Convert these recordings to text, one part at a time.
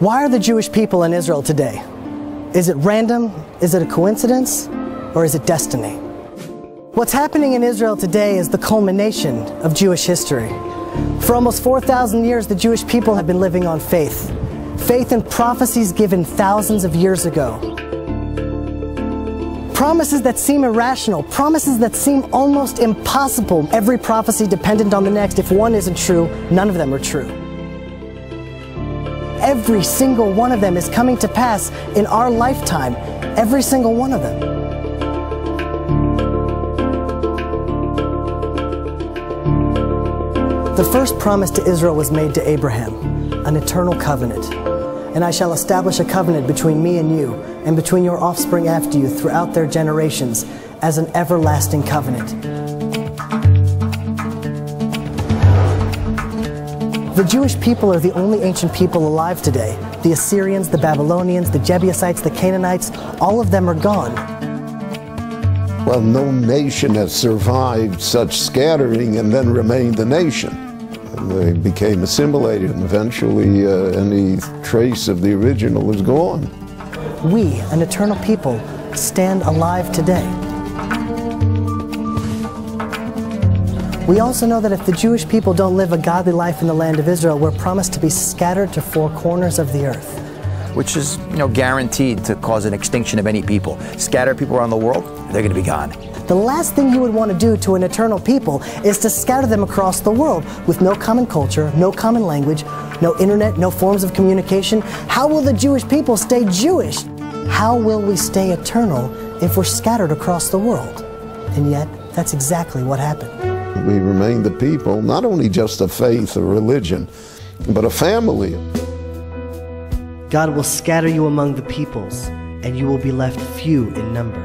Why are the Jewish people in Israel today? Is it random? Is it a coincidence? Or is it destiny? What's happening in Israel today is the culmination of Jewish history. For almost 4,000 years, the Jewish people have been living on faith. Faith in prophecies given thousands of years ago. Promises that seem irrational, promises that seem almost impossible. Every prophecy dependent on the next. If one isn't true, none of them are true. Every single one of them is coming to pass in our lifetime. Every single one of them. The first promise to Israel was made to Abraham, an eternal covenant. And I shall establish a covenant between me and you, and between your offspring after you throughout their generations, as an everlasting covenant. The Jewish people are the only ancient people alive today. The Assyrians, the Babylonians, the Jebusites, the Canaanites, all of them are gone. Well, no nation has survived such scattering and then remained a nation. They became assimilated, and eventually any trace of the original is gone. We, an eternal people, stand alive today. We also know that if the Jewish people don't live a godly life in the land of Israel, we're promised to be scattered to four corners of the earth. Which is, guaranteed to cause an extinction of any people. Scatter people around the world, they're going to be gone. The last thing you would want to do to an eternal people is to scatter them across the world with no common culture, no common language, no internet, no forms of communication. How will the Jewish people stay Jewish? How will we stay eternal if we're scattered across the world? And yet, that's exactly what happened. We remain the people, not only just a faith or religion, but a family. God will scatter you among the peoples, and you will be left few in number.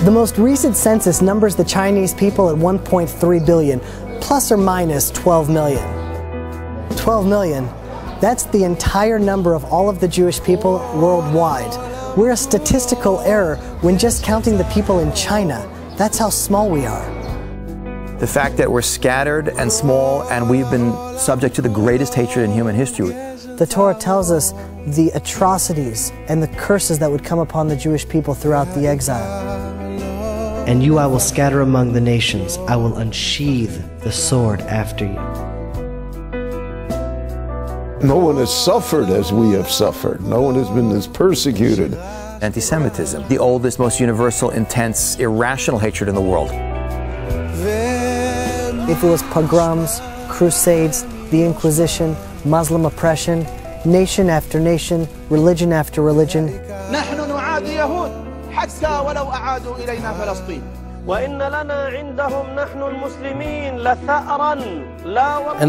The most recent census numbers the Chinese people at 1.3 billion, plus or minus 12 million. 12 million, that's the entire number of all of the Jewish people worldwide. We're a statistical error when just counting the people in China. That's how small we are. The fact that we're scattered and small, and we've been subject to the greatest hatred in human history. The Torah tells us the atrocities and the curses that would come upon the Jewish people throughout the exile. And you I will scatter among the nations. I will unsheathe the sword after you. No one has suffered as we have suffered. No one has been as persecuted. Anti-Semitism, the oldest, most universal, intense, irrational hatred in the world. If it was pogroms, crusades, the Inquisition, Muslim oppression, nation after nation, religion after religion, and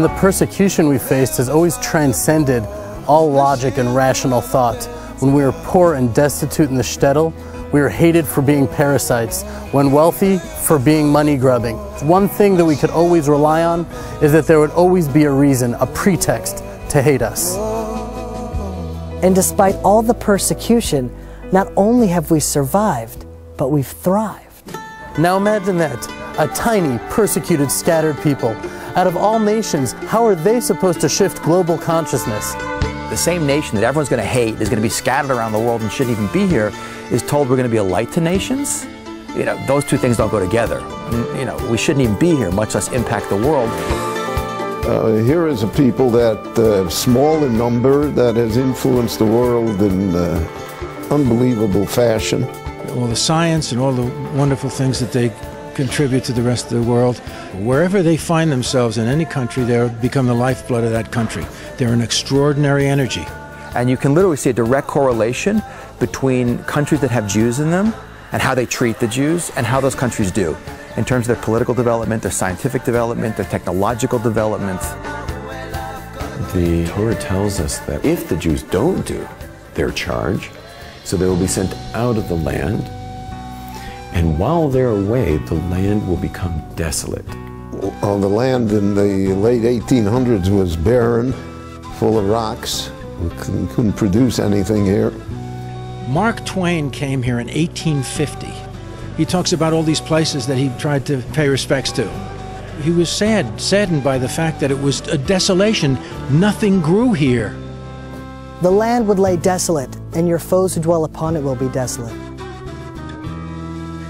the persecution we faced has always transcended all logic and rational thought. When we were poor and destitute in the shtetl, we were hated for being parasites. When wealthy, for being money grubbing. One thing that we could always rely on is that there would always be a reason, a pretext to hate us. And despite all the persecution, not only have we survived, but we've thrived. Now imagine that, a tiny, persecuted, scattered people. Out of all nations, how are they supposed to shift global consciousness? The same nation that everyone's going to hate, is going to be scattered around the world and shouldn't even be here, is told we're going to be a light to nations? Those two things don't go together. We shouldn't even be here, much less impact the world. Here is a people that small in number, that has influenced the world in unbelievable fashion. All the science and all the wonderful things that they contribute to the rest of the world. Wherever they find themselves in any country, they become the lifeblood of that country. They're an extraordinary energy. And you can literally see a direct correlation between countries that have Jews in them and how they treat the Jews and how those countries do in terms of their political development, their scientific development, their technological development. The Torah tells us that if the Jews don't do their charge, so they will be sent out of the land, and while they're away, the land will become desolate. Well, the land in the late 1800s was barren, full of rocks. We couldn't produce anything here. Mark Twain came here in 1850. He talks about all these places that he tried to pay respects to. He was saddened by the fact that it was a desolation. Nothing grew here. The land would lay desolate, and your foes who dwell upon it will be desolate.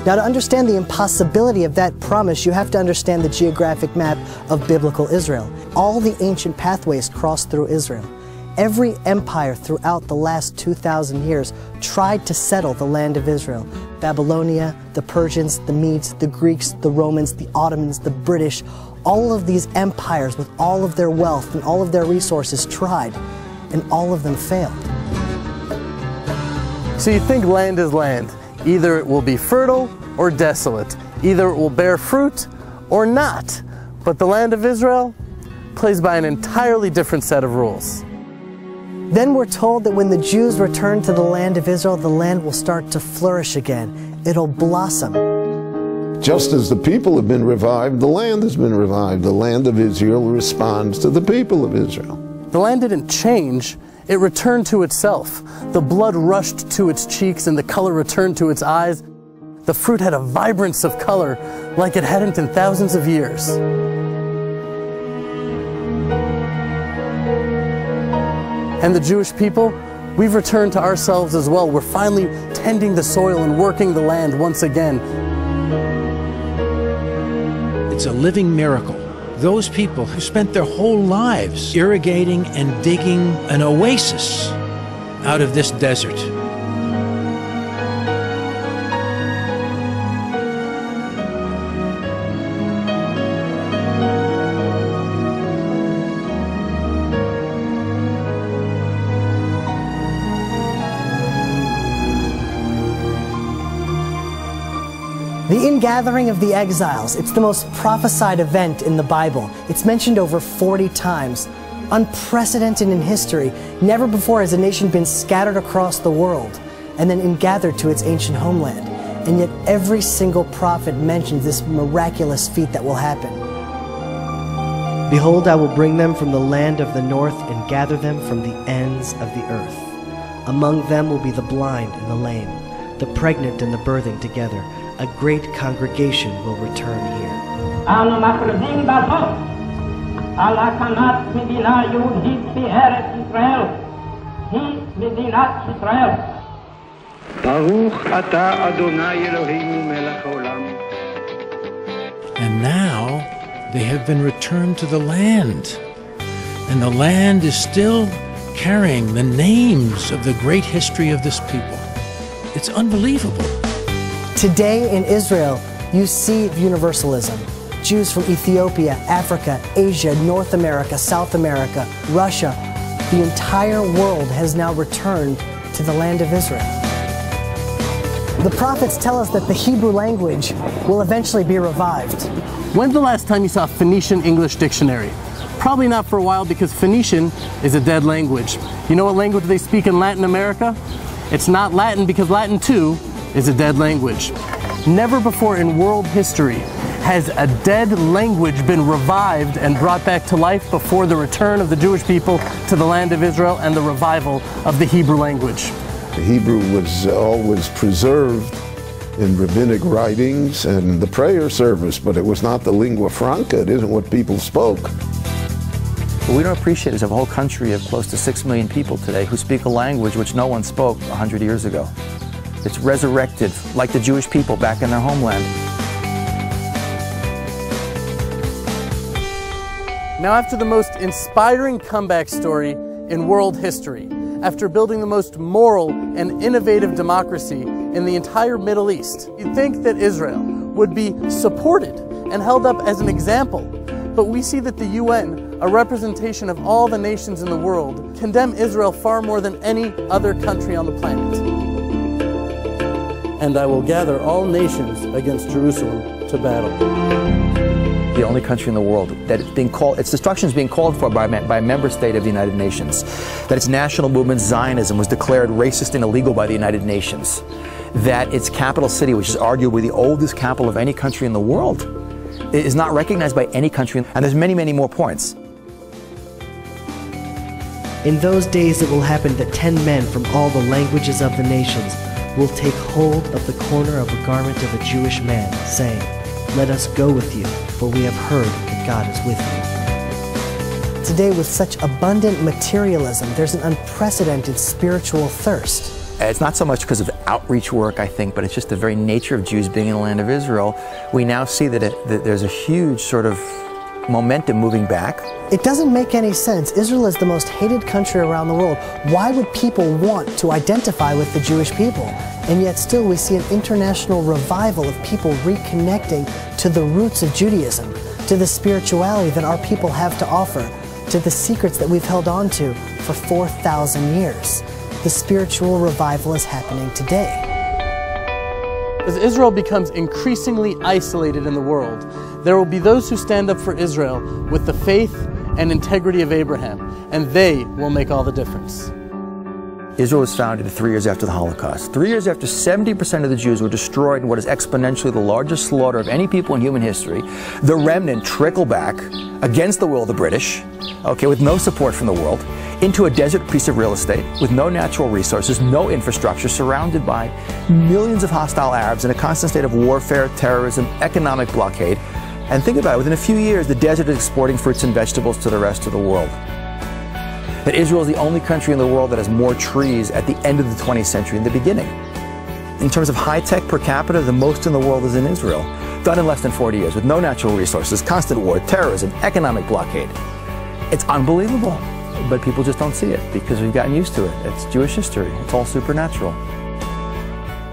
Now, to understand the impossibility of that promise, you have to understand the geographic map of biblical Israel. All the ancient pathways cross through Israel. Every empire throughout the last 2,000 years tried to settle the land of Israel. Babylonia, the Persians, the Medes, the Greeks, the Romans, the Ottomans, the British, all of these empires with all of their wealth and all of their resources tried, and all of them failed. So you think land is land. Either it will be fertile or desolate. Either it will bear fruit or not. But the land of Israel plays by an entirely different set of rules. Then we're told that when the Jews return to the land of Israel, the land will start to flourish again. It'll blossom. Just as the people have been revived, the land has been revived. The land of Israel responds to the people of Israel. The land didn't change, it returned to itself. The blood rushed to its cheeks and the color returned to its eyes. The fruit had a vibrance of color like it hadn't in thousands of years. And the Jewish people, we've returned to ourselves as well. We're finally tending the soil and working the land once again. It's a living miracle. Those people who spent their whole lives irrigating and digging an oasis out of this desert. The ingathering of the exiles, it's the most prophesied event in the Bible. It's mentioned over 40 times. Unprecedented in history. Never before has a nation been scattered across the world and then ingathered to its ancient homeland. And yet every single prophet mentions this miraculous feat that will happen. Behold, I will bring them from the land of the north and gather them from the ends of the earth. Among them will be the blind and the lame, the pregnant and the birthing together. A great congregation will return here. And now they have been returned to the land. And the land is still carrying the names of the great history of this people. It's unbelievable. Today in Israel, you see universalism. Jews from Ethiopia, Africa, Asia, North America, South America, Russia, the entire world has now returned to the land of Israel. The prophets tell us that the Hebrew language will eventually be revived. When's the last time you saw a Phoenician English dictionary? Probably not for a while, because Phoenician is a dead language. You know what language they speak in Latin America? It's not Latin, because Latin too is a dead language. Never before in world history has a dead language been revived and brought back to life before the return of the Jewish people to the land of Israel and the revival of the Hebrew language. The Hebrew was always preserved in rabbinic writings and the prayer service, but it was not the lingua franca. It isn't what people spoke. What we don't appreciate is a whole country of close to 6 million people today who speak a language which no one spoke 100 years ago. It's resurrected, like the Jewish people back in their homeland. Now, after the most inspiring comeback story in world history, after building the most moral and innovative democracy in the entire Middle East, you'd think that Israel would be supported and held up as an example. But we see that the UN, a representation of all the nations in the world, condemn Israel far more than any other country on the planet. And I will gather all nations against Jerusalem to battle. The only country in the world that it's being called, its destruction is being called for by a member state of the United Nations. That its national movement, Zionism, was declared racist and illegal by the United Nations. That its capital city, which is arguably the oldest capital of any country in the world, is not recognized by any country. And there's many, many more points. In those days it will happen that 10 men from all the languages of the nations will take hold of the corner of a garment of a Jewish man, saying, "Let us go with you, for we have heard that God is with you." today, with such abundant materialism, there's an unprecedented spiritual thirst. It's not so much because of outreach work, I think, but it's just the very nature of Jews being in the land of Israel. We now see that there's a huge sort of momentum moving back. It doesn't make any sense. Israel is the most hated country around the world. Why would people want to identify with the Jewish people? And yet still we see an international revival of people reconnecting to the roots of Judaism, to the spirituality that our people have to offer, to the secrets that we've held on to for 4,000 years. The spiritual revival is happening today. As Israel becomes increasingly isolated in the world, there will be those who stand up for Israel with the faith and integrity of Abraham, and they will make all the difference. Israel was founded 3 years after the Holocaust. 3 years after 70% of the Jews were destroyed in what is exponentially the largest slaughter of any people in human history. The remnant trickle back against the will of the British, okay, with no support from the world, into a desert piece of real estate with no natural resources, no infrastructure, surrounded by millions of hostile Arabs in a constant state of warfare, terrorism, economic blockade. And think about it, within a few years, the desert is exporting fruits and vegetables to the rest of the world. That Israel is the only country in the world that has more trees at the end of the 20th century than the beginning. In terms of high-tech per capita, the most in the world is in Israel, done in less than 40 years, with no natural resources, constant war, terrorism, economic blockade. It's unbelievable, but people just don't see it because we've gotten used to it. It's Jewish history. It's all supernatural.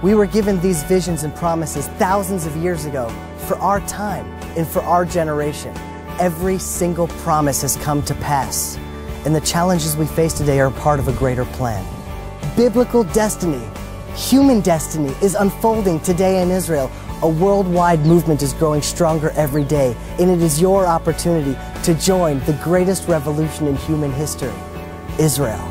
We were given these visions and promises thousands of years ago for our time and for our generation. Every single promise has come to pass, and the challenges we face today are part of a greater plan. Biblical destiny, human destiny is unfolding today in Israel. A worldwide movement is growing stronger every day, and it is your opportunity to join the greatest revolution in human history, Israel.